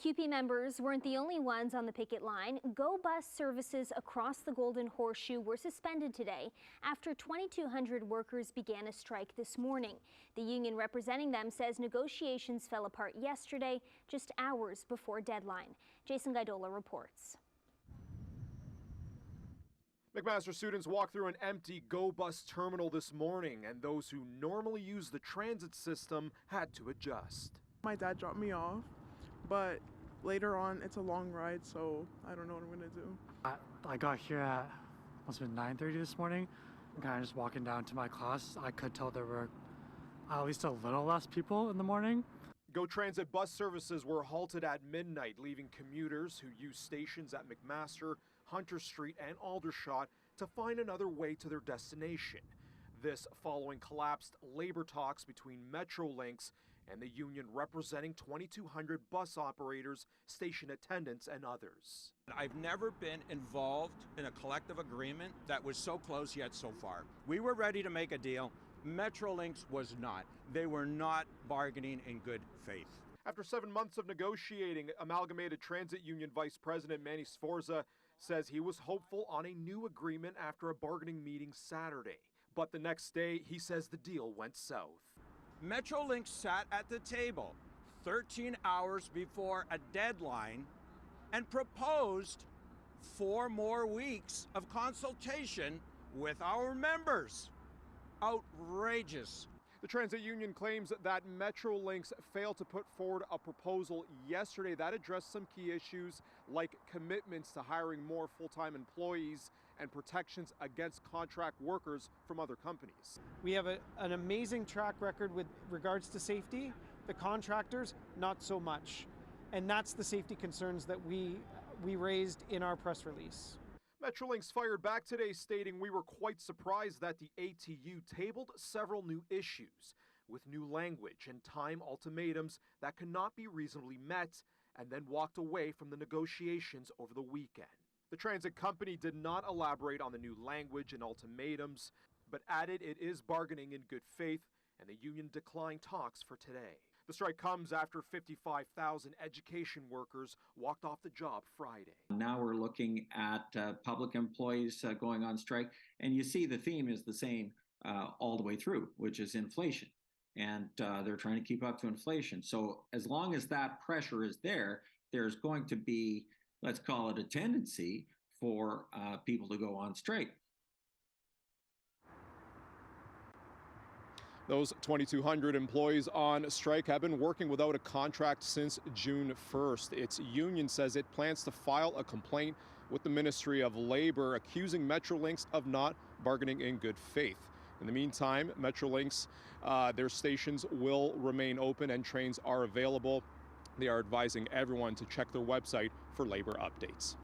CUPE members weren't the only ones on the picket line. Go bus services across the Golden Horseshoe were suspended today after 2,200 workers began a strike this morning. The union representing them says negotiations fell apart yesterday, just hours before deadline. Jason Gaidola reports. McMaster students walked through an empty Go Bus terminal this morning, and those who normally use the transit system had to adjust. My dad dropped me off, but later on it's a long ride, so I don't know what I'm gonna do. I got here at must have been 9:30 this morning. I'm kind of just walking down to my class. I could tell there were at least a little less people in the morning. Go Transit bus services were halted at midnight, leaving commuters who use stations at McMaster, Hunter Street, and Aldershot to find another way to their destination. This following collapsed labor talks between Metrolinx and the union representing 2,200 bus operators, station attendants, and others. I've never been involved in a collective agreement that was so close yet so far. We were ready to make a deal. Metrolinx was not. They were not bargaining in good faith. After 7 months of negotiating, Amalgamated Transit Union Vice President Manny Sforza says he was hopeful on a new agreement after a bargaining meeting Saturday. But the next day, he says the deal went south. Metrolinx sat at the table 13 hours before a deadline and proposed 4 more weeks of consultation with our members. Outrageous. The transit union claims that Metrolinx failed to put forward a proposal yesterday that addressed some key issues like commitments to hiring more full-time employees and protections against contract workers from other companies. We have an amazing track record with regards to safety. The contractors, not so much. And that's the safety concerns that we raised in our press release. Metrolinx fired back today, stating, "We were quite surprised that the ATU tabled several new issues with new language and time ultimatums that could not be reasonably met, and then walked away from the negotiations over the weekend." The transit company did not elaborate on the new language and ultimatums, but added it is bargaining in good faith, and the union declined talks for today. The strike comes after 55,000 education workers walked off the job Friday. Now we're looking at public employees going on strike, and you see the theme is the same all the way through, which is inflation. And they're trying to keep up to inflation. So as long as that pressure is there, there's going to be, let's call it a tendency for people to go on strike. Those 2,200 employees on strike have been working without a contract since June 1st. Its union says it plans to file a complaint with the Ministry of Labor accusing Metrolinx of not bargaining in good faith. In the meantime, Metrolinx, their stations will remain open and trains are available. They are advising everyone to check their website for labor updates.